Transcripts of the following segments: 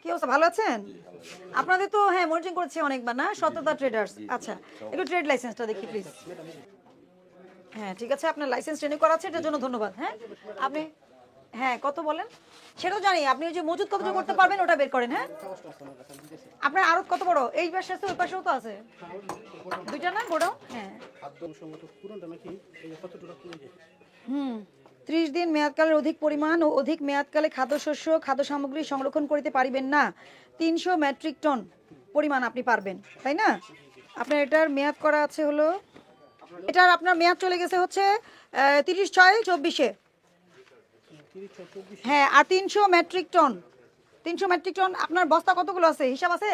কি অবস্থা, ভালো আছেন? আপনাদের তো হ্যাঁ মনিটরিং করেছি অনেকবার না, সততা ট্রেডার্স। আচ্ছা, একটু ট্রেড লাইসেন্সটা দেখি প্লিজ। হ্যাঁ ঠিক আছে, আপনার লাইসেন্স রিনিউ করা আছে, এটার জন্য ধন্যবাদ। হ্যাঁ আপনি, হ্যাঁ কত বলেন সেটা তো জানি। আপনি ওই যে মজুদ কত করতে পারবেন ওটা বের করেন। হ্যাঁ আপনার আরো কত বড়, এই পাশে আছে ওই পাশেও তো আছে, দুইটা না গোডাউন? হ্যাঁ হুম। 30 দিন মেয়াদকালের অধিক পরিমাণ ও অধিক মেয়াদকালে খাদ্যশস্য খাদ্য সামগ্রী সংরক্ষণ করিতে পারিবেন না। 300 মেট্রিক টন পরিমাণ আপনি পারবেন, তাই না? আপনার এটার মেয়াদ করা আছে হলো, এটার আপনার মেয়াদ চলে গেছে হচ্ছে 30/6/24-এ। হ্যাঁ, আর 300 মেট্রিক টন, 300 মেট্রিক টন আপনার বস্তা কতগুলো আছে হিসাব আছে?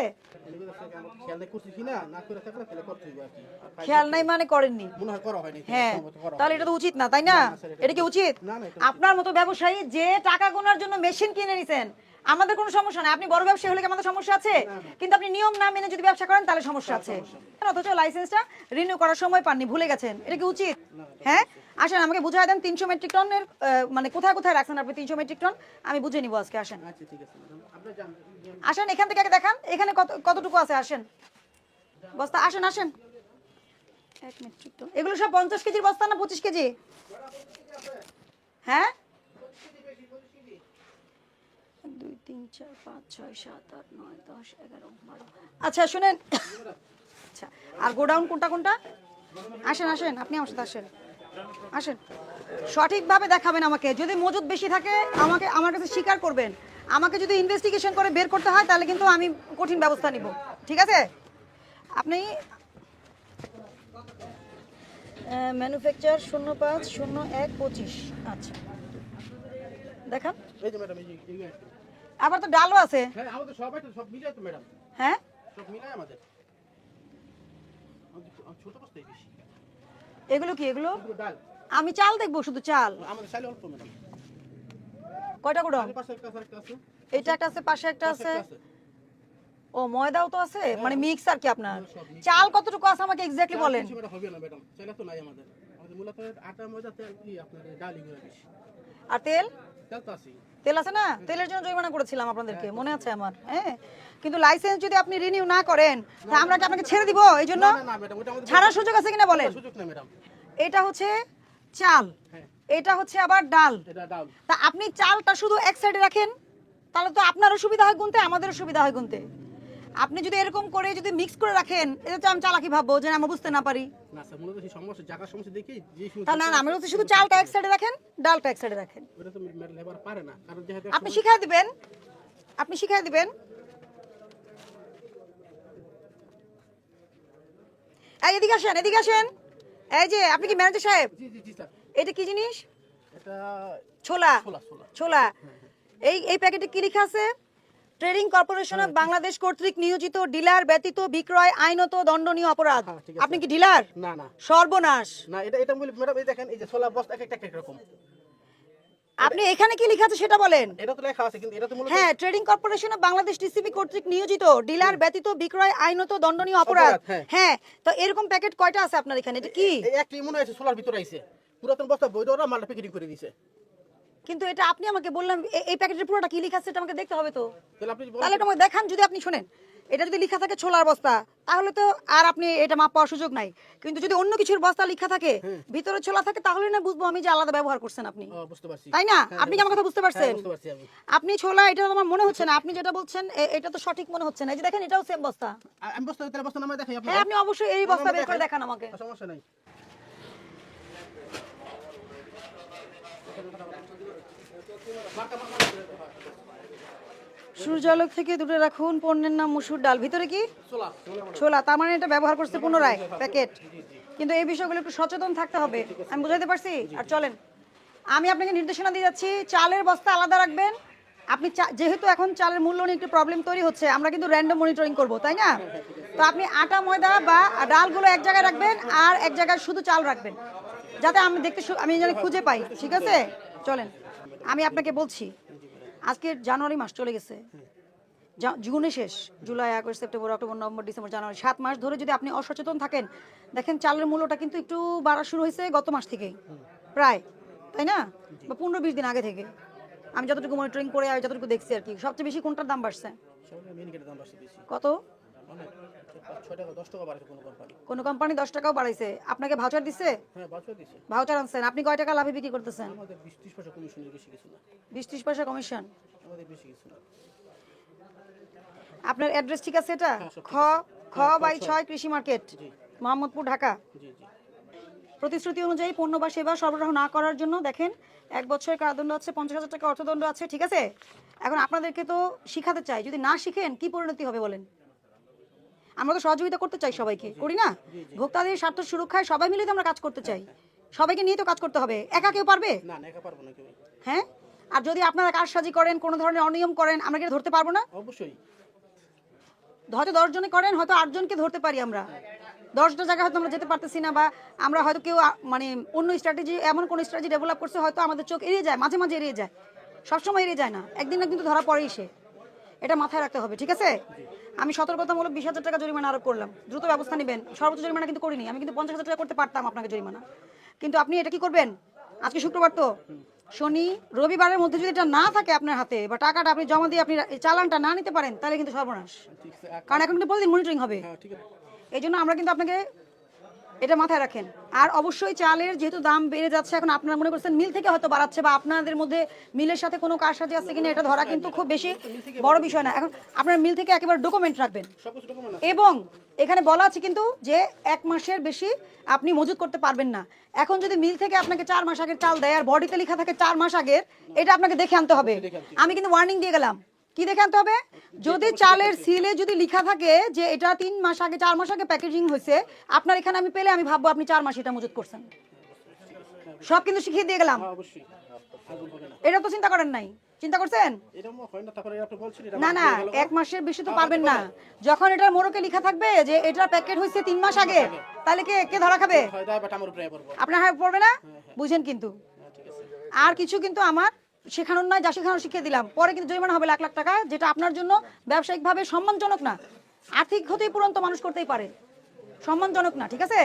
খেয়াল নাই মানে করেননি? হ্যাঁ, তাহলে এটা তো উচিত না, তাই না? এটা কি উচিত? আপনার মতো ব্যবসায়ী যে টাকা গোনার জন্য মেশিন কিনে নিছেন, আমাদের কোনো সমস্যা নাই। আপনি বড় ব্যবসায়ী হলে কি আমাদের সমস্যা আছে? কিন্তু আপনি নিয়ম না মেনে যদি ব্যবসা করেন তাহলে সমস্যা আছে। অথচ লাইসেন্সটা রিনিউ করার সময় পাননি, ভুলে গেছেন। এটা কি উচিত? হ্যাঁ আসেন আমাকে বুঝাই দেন 300 মেট্রিক টনের মানে কোথায় কোথায় রাখছেন আপনি 300 মেট্রিক টন, আমি বুঝে নিব আজকে। আসেন আসেন এখান থেকে আগে দেখান, এখানে কতটুকু আছে। আসেন বস্তা, আসেন আসেন। 1 মেট্রিক টন, এগুলো সব 50 কেজির বস্তা না 25 কেজি? হ্যাঁ 1 2 3 4 5 6 7 8 9 10 11 12। আচ্ছা শুনেন, আচ্ছা আর গোডাউন কোনটা কোনটা? আসেন আসেন, আপনি আমার সাথে আসেন, আসেন সঠিকভাবে দেখাবেন আমাকে। যদি মজুদ বেশি থাকে আমাকে আমার কাছে স্বীকার করবেন। আমাকে যদি ইনভেস্টিগেশন করে বের করতে হয় তাহলে কিন্তু আমি কঠিন ব্যবস্থা নিব, ঠিক আছে? আপনি ম্যানুফ্যাকচার 05/01/25। আচ্ছা দেখান। এই যে ম্যাডাম, এই যে আবার তো ডালও আছে। হ্যাঁ আমাদের সব মিলাই তো ম্যাডাম, হ্যাঁ সব মিলাই আমাদের ছোট বস্তাই বেশি। এগুলো কি এগুলো? এগুলো ডাল আমি চাল দেখবো, শুধু চাল। আমাদের চাইলে অল্প ম্যাডাম। কয়টা গোডাউন? পাশে একটা আছে, এটা একটা আছে, পাশে একটা পাশে আছে। একটা আছে। ও ময়দাও তো আছে, মানে মিক্স আর কি আপনার। সব mix। চাল কতটুকু আছে আমাকে এক্স্যাক্টলি বলেন। বেশি ম্যাডাম হবে না ম্যাডাম, চাইলে তো নাই আমাদের। আমাদের মূলত আটা ময়দা তেল কি আপনার ডালই গুলো বেশি। আর তেল? তেল তো আছে। তেল আছে না? তেলের জন্য জরিমানা করেছিলাম আপনাদেরকে, মনে আছে আমার। হ্যাঁ কিন্তু লাইসেন্স যদি আপনি রিনিউ না করেন তা আমরা কি আপনাকে ছেড়ে দিব? এই জন্য না না ম্যাডাম, ওটা আমাদের ছাড়ার সুযোগ আছে কিনা বলেন। সুযোগ নেই ম্যাডাম। এটা হচ্ছে চাল, হ্যাঁ এটা হচ্ছে আবার ডাল। এটা ডাল। তা আপনি চালটা শুধু এক সাইডে রাখেন, তাহলে তো আপনারও সুবিধা হয় গুনতে, আমাদেরও সুবিধা হয় গুনতে। আপনি যদি এরকম করে যদি মিক্স করে রাখেন, এটা তো আমি চালাকি ভাববো যে আমরা বুঝতে না পারি। না স্যার, মূলত সেই সমস্যা জায়গা সমস্যা দেখি যে তা না না, আমি বলছি শুধু চালটা এক সাইডে রাখেন, ডালটা এক সাইডে রাখেন। ওটা তো ম্যাডাম লেবার পারে না, কারণ যেহেতু আপনি শিখাই দিবেন, আপনি শিখাই দিবেন। এই এদিকে আসেন, এদিকে আসেন। এই যে আপনি কি ম্যানেজার সাহেব? জি জি জি স্যার। এটা কি জিনিস? এটা ছোলা। ছোলা ছোলা। ছোলা। এই প্যাকেটে কি লেখা আছে? ট্রেডিং কর্পোরেশন অফ বাংলাদেশ কর্তৃক নিয়োজিত ডিলার ব্যতীত বিক্রয় আইনত দণ্ডনীয় অপরাধ। হ্যাঁ, ঠিক আছে। আপনি কি ডিলার? না না সর্বনাশ। না, এটা এটা বলি ম্যাডাম, এই দেখেন এই যে ছোলা বস্তা এক এক রকম। আপনি এখানে কি লেখা আছে সেটা বলেন। এটা তো লেখা আছে কিন্তু এটা তো মূলত হ্যাঁ, trading corporation of Bangladesh TCB কর্তৃক নিয়োজিত ডিলার ব্যতীত বিক্রয় আইনত দণ্ডনীয় অপরাধ। অপরাধ, হ্যাঁ। হ্যাঁ, তো এরকম প্যাকেট কয়টা আছে আপনার এখানে? এটা কি? এই একটি মনে হয়েছে ছোলার ভিতরে আইছে, পুরাতন বস্তা বইটা ওরা মালটা প্যাকেটিং করে দিয়েছে। কিন্তু এটা আপনি আমাকে বললেন এই প্যাকেটের পুরোটা কি লেখা আছে এটা আমাকে দেখতে হবে তো। তাহলে আপনি তাহলে এটা আমাকে দেখান। যদি আপনি শুনেন, এটা যদি লেখা থাকে ছোলার বস্তা তাহলে তো আর আপনি এটা মাপ পাওয়ার সুযোগ নাই। কিন্তু যদি অন্য কিছুর বস্তা লেখা থাকে, ভিতরে ছোলা থাকে, তাহলে না বুঝবো আমি যে আলাদা ব্যবহার করছেন আপনি, বুঝতে পারছি, তাই না? হ্যাঁ, আপনি কি আমার কথা বুঝতে পারছেন? বুঝতে পারছি আমি। আপনি ছোলা, এটা আমার মনে হচ্ছে না। আপনি যেটা বলছেন এটা তো সঠিক মনে হচ্ছে না। এই যে দেখেন, এটাও সেম বস্তা। আমি বস্তা তাহলে বস্তা নামে দেখাই হ্যাঁ, আপনি অবশ্যই এই বস্তা বের করে দেখান আমাকে। সমস্যা নাই। সূর্যালোক থেকে দূরে রাখুন, পণ্যের নাম মসুর ডাল। ভিতরে কি? ছোলা। ছোলা। তার মানে এটা ব্যবহার করছে পুনরায় প্যাকেট। কিন্তু এই বিষয়গুলো একটু সচেতন থাকতে হবে, আমি বুঝাইতে পারছি? আর চলেন আমি আপনাকে নির্দেশনা দিয়ে যাচ্ছি, চালের বস্তা আলাদা রাখবেন। আপনি যেহেতু এখন চালের মূল্য নিয়ে একটু প্রবলেম তৈরি হচ্ছে, আমরা কিন্তু র্যান্ডম মনিটরিং করব, তাই না? তো আপনি আটা ময়দা বা ডালগুলো এক জায়গায় রাখবেন আর এক জায়গায় শুধু চাল রাখবেন, যাতে আমি দেখতে আমি যেন খুঁজে পাই, ঠিক আছে? চলেন আমি আপনাকে বলছি, আজকে জানুয়ারি মাস চলে গেছে, জুনে শেষ, July August September October November December January, 7 মাস ধরে যদি আপনি অসচেতন থাকেন, দেখেন চালের মূল্যটা কিন্তু একটু বাড়া শুরু হয়েছে গত মাস থেকেই প্রায়, তাই না? বা 15-20 দিন আগে থেকে। আমি যতটুকু মনিটরিং করে আর যতটুকু দেখছি আর কি, সবচেয়ে বেশি কোনটার দাম বাড়ছে? সবগুলো মিনিকেটের দাম বাড়ছে বেশি। কত? অনেক 6 টাকা 10 টাকা বাড়ছে কোনো কোম্পানি। কোনো কোম্পানি 10 টাকাও বাড়াইছে? আপনাকে ভাউচার দিচ্ছে? হ্যাঁ বাড়ছে দিছে। ভাউচার আনছেন, আপনি কয় টাকা লাভে বিক্রি করতেছেন? আমাদের 20-30 পয়সা কমিশনের বেশি কিছু না। 20-30 পয়সা কমিশন। আমাদের বেশি কিছু না। আপনার অ্যাড্রেস ঠিক আছে এটা? হ্যাঁ, সব ঠিক খ খ বাই 6 কৃষি মার্কেট, মোহাম্মদপুর, ঢাকা। জি জি। প্রতিশ্রুতি অনুযায়ী পণ্য বা সেবা সরবরাহ না করার জন্য দেখেন 1 বছরের কারাদণ্ড আছে, 50,000 টাকা অর্থদণ্ড আছে, ঠিক আছে? এখন আপনাদেরকে তো শিখাতে চাই, যদি না শিখেন কি পরিণতি হবে বলেন? আমরা তো সহযোগিতা করতে চাই সবাইকে, করি না? ভোক্তাদের স্বার্থ সুরক্ষায় সবাই মিলে তো আমরা কাজ করতে চাই, সবাইকে নিয়ে তো কাজ করতে হবে, একা কেউ পারবে? না না একা পারবো না কেউ। হ্যাঁ, আর যদি আপনারা কারসাজি করেন, কোনো ধরনের অনিয়ম করেন, আমরা কি ধরতে পারবো না? অবশ্যই। হয়তো 10 জনে করেন, হয়তো 8 জনকে ধরতে পারি আমরা, 10টা জায়গায় হয়তো আমরা যেতে পারতেছি না, বা আমরা হয়তো কেউ মানে অন্য স্ট্র্যাটেজি, এমন কোন স্ট্র্যাটেজি ডেভেলপ করছে হয়তো আমাদের চোখ এড়িয়ে যায়, মাঝে মাঝে এড়িয়ে যায়, সবসময় এড়িয়ে যায় না, একদিন না কিন্তু ধরা পড়েই সে, এটা মাথায় রাখতে হবে, ঠিক আছে? আমি সতর্কতামূলক 20,000 টাকা জরিমানা আরোপ করলাম, দ্রুত ব্যবস্থা নেবেন। সর্বোচ্চ জরিমানা কিন্তু করিনি, আমি কিন্তু 50,000 টাকা করতে পারতাম আপনাকে জরিমানা, কিন্তু আপনি এটা কি করবেন? আজকে শুক্রবার তো, শনি রবিবারের মধ্যে যদি এটা না থাকে আপনার হাতে, বা টাকাটা আপনি জমা দিয়ে আপনি চালানটা না নিতে পারেন, তাহলে কিন্তু সর্বনাশ, ঠিক আছে। কারণ এখন কিন্তু প্রতিদিন মনিটরিং হবে। হ্যাঁ ঠিক আছে। এই জন্য আমরা কিন্তু আপনাকে এটা মাথায় রাখেন। আর অবশ্যই চালের যেহেতু দাম বেড়ে যাচ্ছে, এখন আপনারা মনে করছেন মিল থেকে হয়তো বাড়াচ্ছে, বা আপনাদের মধ্যে মিলের সাথে কোনো কারসাজি আছে কিনা এটা ধরা কিন্তু খুব বেশি বড় বিষয় না। এখন আপনার মিল থেকে একেবারে ডকুমেন্ট রাখবেন, সবকিছু ডকুমেন্ট আছে। এবং এখানে বলা আছে কিন্তু যে 1 মাসের বেশি আপনি মজুত করতে পারবেন না। এখন যদি মিল থেকে আপনাকে 4 মাস আগের চাল দেয় আর বডিতে লেখা থাকে 4 মাস আগের, এটা আপনাকে দেখে আনতে হবে। আমি কিন্তু ওয়ার্নিং দিয়ে গেলাম, কি দেখে আনতে হবে? যদি চালের সিলে যদি লেখা থাকে যে এটা 3 মাস আগে 4 মাস আগে প্যাকেজিং হয়েছে, আপনার এখানে আমি পেলে আমি ভাববো আপনি 4 মাস এটা মজুত করছেন। সব কিন্তু শিখিয়ে দিয়ে গেলাম, হ্যাঁ অবশ্যই। আগুন হবে না। এটা তো চিন্তা করেন নাই, চিন্তা করছেন? এরকম হয় না, তারপরে আপনি বলছেন এটা না না, 1 মাসের বেশি তো পারবেন না। যখন এটার মোড়কে লেখা থাকবে যে এটার প্যাকেট হয়েছে 3 মাস আগে, তাহলে কে কে ধরা খাবে? হয় দায় বাট আমার উপরে পড়বো। আপনার হাতে পড়বে না, বুঝেন কিন্তু। হ্যাঁ ঠিক আছে। আর কিছু কিন্তু আমার শেখানোর নয়, যা শেখানো শিখিয়ে দিলাম, পরে কিন্তু জরিমানা হবে লাখ লাখ টাকা, যেটা আপনার জন্য ব্যবসায়িকভাবে সম্মানজনক না। আর্থিক ক্ষতিপূরণ তো মানুষ করতেই পারে, সম্মানজনক না, ঠিক আছে?